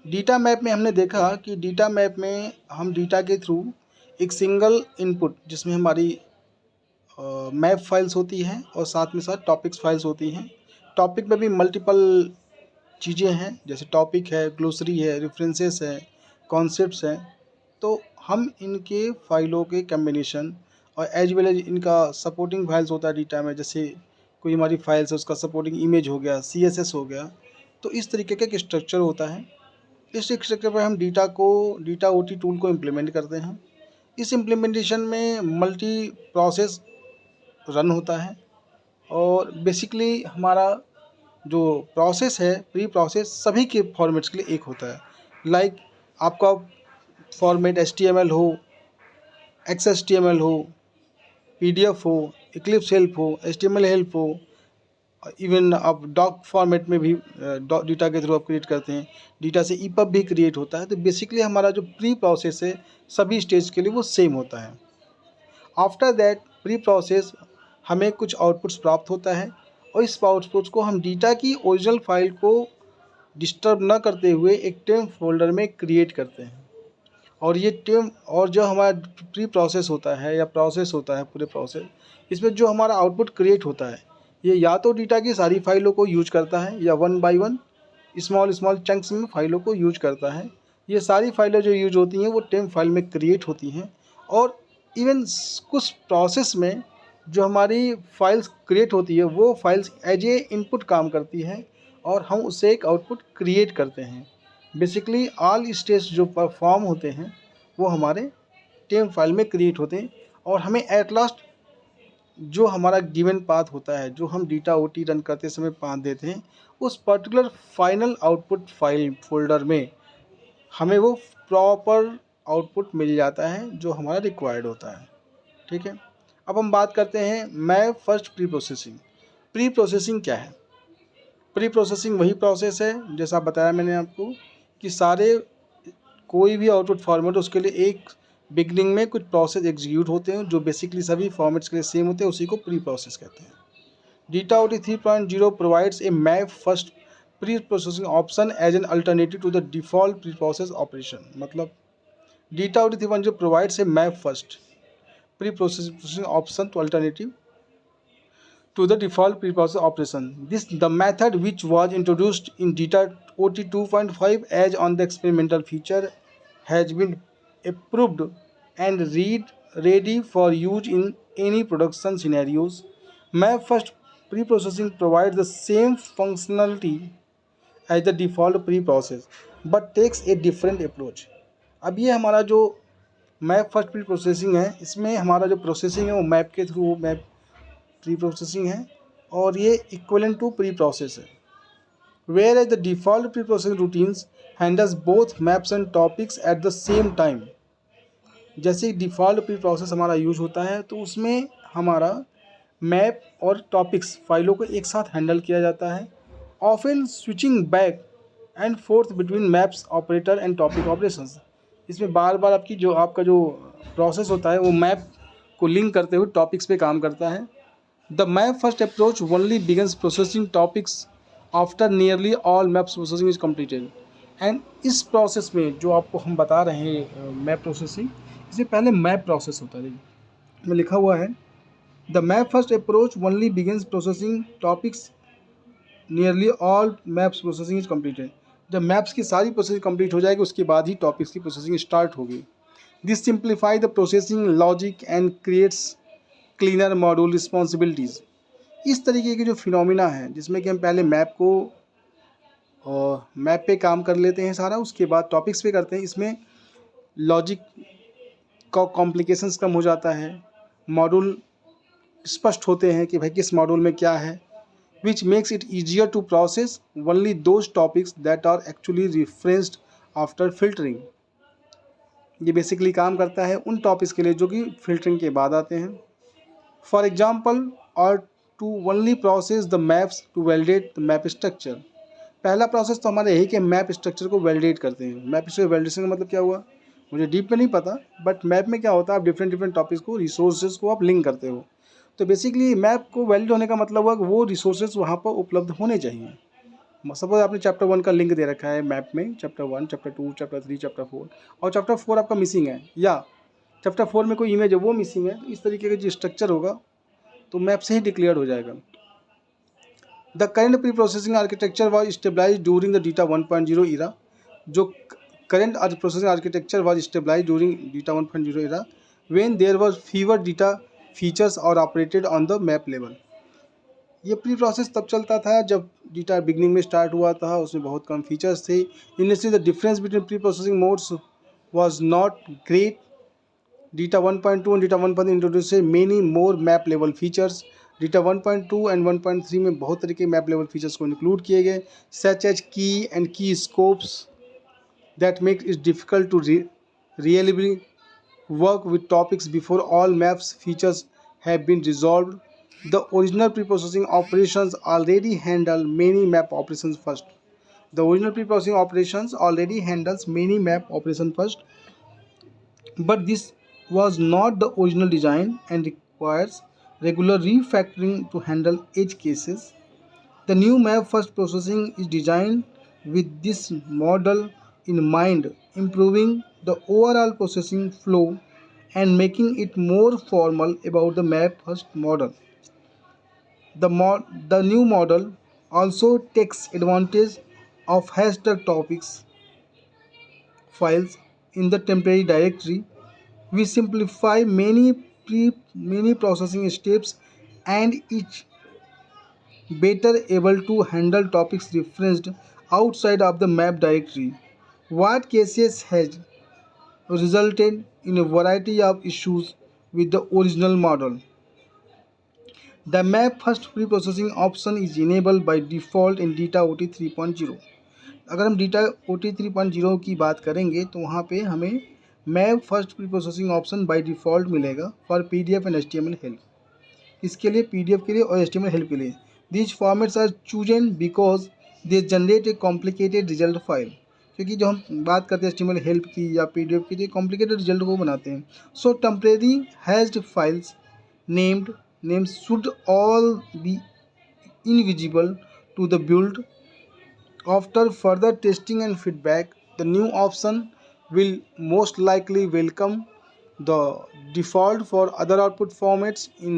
Data map में हमने देखा कि डेटा मैप में हम डेटा के थ्रू एक सिंगल इनपुट जिसमें हमारी मैप फाइल्स होती हैं और साथ में साथ टॉपिक्स फाइल्स होती हैं। टॉपिक में भी मल्टीपल चीज़ें हैं, जैसे टॉपिक है, ग्लोसरी है, रेफरेंसेस है, कॉन्सेप्ट्स हैं। तो हम इनके फाइलों के कम्बिनेशन और एज वेल एज इनका सपोर्टिंग फाइल्स होता है डेटा में, जैसे कोई हमारी फाइल्स है उसका सपोर्टिंग इमेज हो गया, CSS हो गया। तो इस तरीके का एक स्ट्रक्चर होता है। इस स्ट्रक्चर पर हम डेटा OT टूल को इम्प्लीमेंट करते हैं। इस इम्प्लीमेंटेशन में मल्टी प्रोसेस रन होता है और बेसिकली हमारा जो प्रोसेस है, प्री प्रोसेस सभी के फॉर्मेट्स के लिए एक होता है। लाइक आपका फॉर्मेट HTML हो, XHTML हो, PDF हो, Eclipse हेल्प हो, HTML हेल्प हो, इवन आप डॉक फॉर्मेट में भी डेटा के थ्रू आप क्रिएट करते हैं। डेटा से EPUB भी क्रिएट होता है। तो बेसिकली हमारा जो प्री प्रोसेस है सभी स्टेज के लिए वो सेम होता है। आफ्टर दैट प्री प्रोसेस हमें कुछ आउटपुट्स प्राप्त होता है और इस आउटपुट्स को हम डेटा की ओरिजिनल फाइल को डिस्टर्ब न करते हुए एक टेम्प फोल्डर में क्रिएट करते हैं। और ये टेम्प और जो हमारा प्री प्रोसेस होता है या प्रोसेस होता है पूरे प्रोसेस, इसमें जो हमारा आउटपुट क्रिएट होता है ये या तो डेटा की सारी फाइलों को यूज करता है या one by one small small chunks में फाइलों को यूज करता है। ये सारी फाइलें जो यूज होती हैं वो टेम्प फाइल में क्रिएट होती हैं और इवन कुछ प्रोसेस में जो हमारी फाइल्स क्रिएट होती है वो फाइल्स एज ए इनपुट काम करती है और हम उससे एक आउटपुट क्रिएट करते हैं। बेसिकली ऑल स्टेज जो परफॉर्म होते हैं वो हमारे टेम्प फाइल में क्रिएट होते हैं और हमें एट लास्ट जो हमारा गिवन पाथ होता है, जो हम डेटा OT रन करते समय पाथ देते हैं, उस particular final output file folder में हमें वो प्रॉपर आउटपुट मिल जाता है जो हमारा रिक्वायर्ड होता है। ठीक है, अब हम बात करते हैं map first pre processing. Pre processing क्या है? प्री प्रोसेसिंग वही प्रोसेस है जैसा बताया मैंने आपको कि सारे कोई भी आउटपुट फॉर्मेट उसके लिए एक बिगनिंग में कुछ प्रोसेस एग्जीक्यूट होते हैं जो बेसिकली सभी फॉर्मेट्स के लिए सेम होते हैं, उसी को प्री प्रोसेस कहते हैं। Data OT 3.0 provides a map first pre-processing option as an alternative to the default pre-process operation। मतलब data OT 3.0 provides a map first pre-processing option to alternative to the default pre-process operation. This the method which was introduced in Data OT 2.5 as on the experimental feature has been approved and ready for use in any production scenarios. Map first pre-processing provides the same functionality as the default pre-process but takes a different approach। अब ये हमारा जो map first pre processing है, इसमें हमारा जो processing है वो मैप के थ्रू मैप प्री प्रोसेसिंग है और ये इक्वलेंट टू प्री प्रोसेस है। Where as the default pre processing routines handles both maps and topics at the same time. जैसे डिफ़ॉल्ट प्री प्रोसेस हमारा यूज होता है तो उसमें हमारा मैप और टॉपिक्स फाइलों को एक साथ हैंडल किया जाता है, often switching back and fourth between maps operator and topic operations. इसमें बार बार आपका जो प्रोसेस होता है वो मैप को लिंक करते हुए टॉपिक्स पे काम करता है। The map first approach only begins processing topics after nearly all maps processing is completed. And इस प्रोसेस में जो आपको हम बता रहे हैं मैप प्रोसेसिंग, इससे पहले मैप प्रोसेस होता है। इसमें लिखा हुआ है the map first approach only begins processing topics nearly all maps processing is completed. जब मैप्स की सारी प्रोसेसिंग कंप्लीट हो जाएगी उसके बाद ही टॉपिक्स की प्रोसेसिंग स्टार्ट होगी। This simplify the processing logic and creates cleaner module responsibilities. इस तरीके के जो फिनोमिना है जिसमें कि हम पहले मैप पे काम कर लेते हैं सारा, उसके बाद टॉपिक्स पे करते हैं, इसमें लॉजिक का कॉम्प्लिकेशंस कम हो जाता है, मॉड्यूल स्पष्ट होते हैं कि भाई किस मॉड्यूल में क्या है, which makes it easier to process only those topics that are actually referenced after filtering। ये बेसिकली काम करता है उन टॉपिक्स के लिए जो कि फिल्टरिंग के बाद आते हैं। फॉर एग्जाम्पल और to only process the maps to validate the map structure. पहला प्रोसेस तो हमारा यही कि मैप स्ट्रक्चर को वैलिडेट करते हैं। मैप वैलिडेशन का मतलब क्या हुआ मुझे डीप में नहीं पता, बट मैप में क्या होता है आप डिफरेंट टॉपिक्स को, रिसोर्सेज को आप लिंक करते हो। तो बेसिकली मैप को वैलिड होने का मतलब हुआ कि वो रिसोर्सेज वहाँ पर उपलब्ध होने चाहिए। सपोज आपने चैप्टर 1 का लिंक दे रखा है मैप में, चैप्टर 1, चैप्टर 2, चैप्टर 3, चैप्टर 4, और चैप्टर 4 आपका मिसिंग है, या चैप्टर 4 में कोई इमेज है वो मिसिंग है, तो इस तरीके का जो स्ट्रक्चर होगा तो मैप से ही डिक्लेयर हो जाएगा। The current pre processing architecture was stabilize during the DITA 1.0 era. जो current processing architecture was stabilize during DITA 1.0 era when there was fewer DITA features और operated on the map level. ये pre process तब चलता था जब डीटा beginning में start हुआ था, उसमें बहुत कम फीचर्स थे। Initially the difference between pre processing modes was not great. Data 1.2 and Data 1.3 introduces many more map level features. Data 1.2 and 1.3 में बहुत तरीके मैप लेवल फीचर्स को इंक्लूड किए गए, सच एज की एंड की scopes that make it difficult to reliably work with topics before all maps features have been resolved. The original preprocessing operations already handle many map operations first. The original preprocessing operations already handles many map operations first, but this was not the original design and requires regular refactoring to handle edge cases. The new map first processing is designed with this model in mind, improving the overall processing flow and making it more formal about the map first model. The new model also takes advantage of hashed topics files in the temporary directory. We simplify many processing steps and each better able to handle topics referenced outside of the map directory. What cases has resulted in a variety of issues with the original model. The map first preprocessing option is enabled by default in Data OT 3.0. अगर हम Data OT 3.0 की बात करेंगे तो वहाँ पे हमें map first pre processing option by default मिलेगा for PDF and HTML help. इसके लिए PDF के लिए और HTML हेल्प के लिए these formats are chosen because they generate a complicated result file. क्योंकि जो हम बात करते हैं HTML हेल्प की या PDF की, तो कॉम्प्लिकेटेड रिजल्ट को बनाते हैं। So temporary hashed files named names should all be invisible to the build. After further testing and feedback, the new option will most likely welcome the default for other output formats in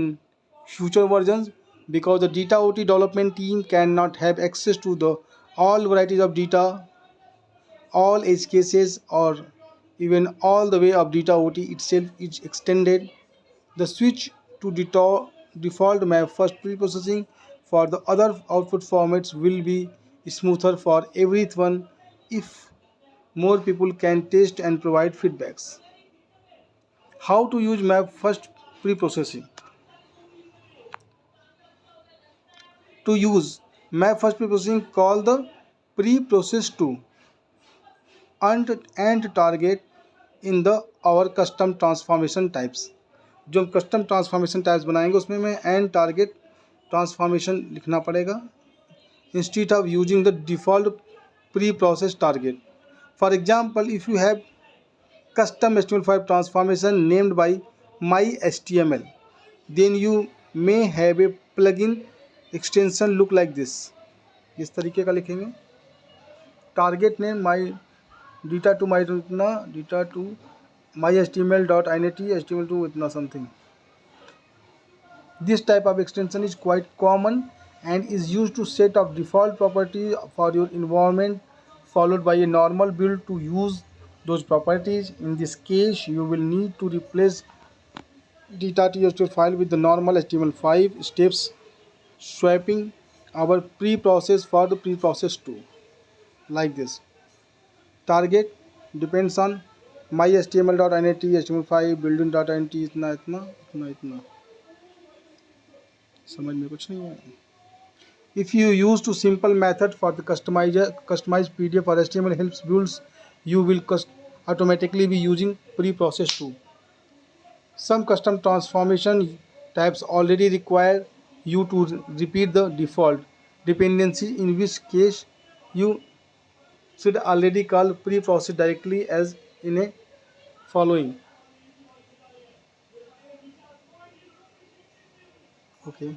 future versions, because the Data OT development team cannot have access to the all varieties of data, all edge cases, or even all the way of Data OT itself is extended. The switch to default map first preprocessing for the other output formats will be smoother for everyone if more people can test and provide feedbacks. How to use map first preprocessing? To use map first preprocessing, call the preprocess to and target in the our custom transformation types. जो हम custom transformation types बनाएंगे उसमें मैं and target transformation लिखना पड़ेगा instead of using the default pre process target. For example, if you have custom HTML5 transformation named by myHTML, then you may have a plugin extension look like this. इस तरीके का लिखेंगे target name my data to my इतना data to myHTML.init HTML2 इतना something. This type of extension is quite common and is used to set up default properties for your environment followed by a normal build to use those properties. In this case, you will need to replace data.txt file with the normal HTML5 steps, swapping our pre-process for the pre-process too, like this. Target depends on myHTML.init HTML5 building.init इतना इतना इतना इतना समझ में कुछ नहीं है. If you use to simple method for the customized PDF or HTML helps builds, you will automatically be using pre-process too. Some custom transformation types already require you to repeat the default dependency, in which case you should already call pre-process directly as in a following. Okay.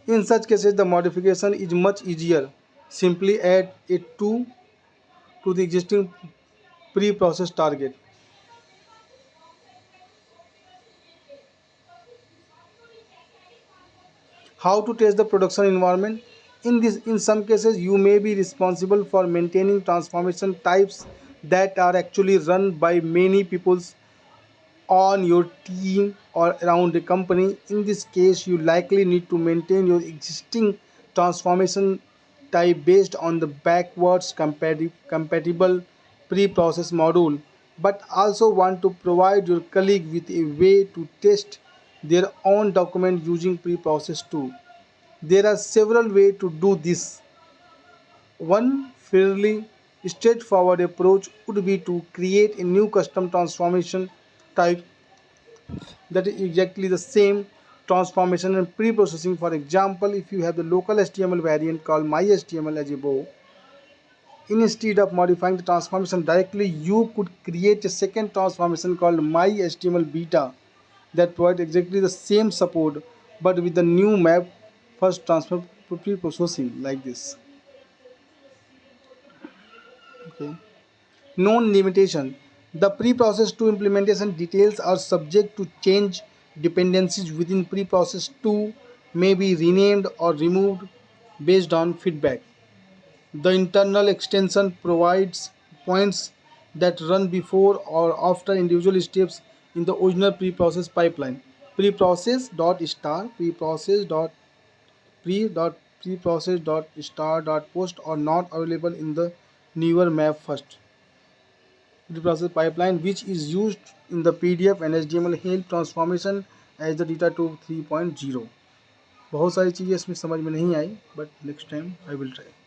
In such cases, the modification is much easier. Simply add a 2 to the existing pre-processed target. How to test the production environment? In some cases, you may be responsible for maintaining transformation types that are actually run by many people on your team or around the company. In this case, you likely need to maintain your existing transformation type based on the backwards compatible pre-process module, but also want to provide your colleague with a way to test their own document using pre-process too. There are several ways to do this. One fairly straightforward approach would be to create a new custom transformation type that is exactly the same transformation and pre-processing. For example, if you have the local HTML variant called myHTML as above, instead of modifying the transformation directly, you could create a second transformation called myHTML beta that provides exactly the same support but with the new map first transfer pre-processing like this. Okay. Known limitation. The pre-process 2 implementation details are subject to change. Dependencies within pre-process 2 may be renamed or removed based on feedback. The internal extension provides points that run before or after individual steps in the original pre-process pipeline. Pre-process dot star, pre-process dot pre dot pre-process dot star dot post are not available in the newer map first preprocess pipeline, which is used in the PDF and HTML help transformation as the data to 3.0. बहुत सारी चीज़ें इसमें समझ में नहीं आई, but next time I will try.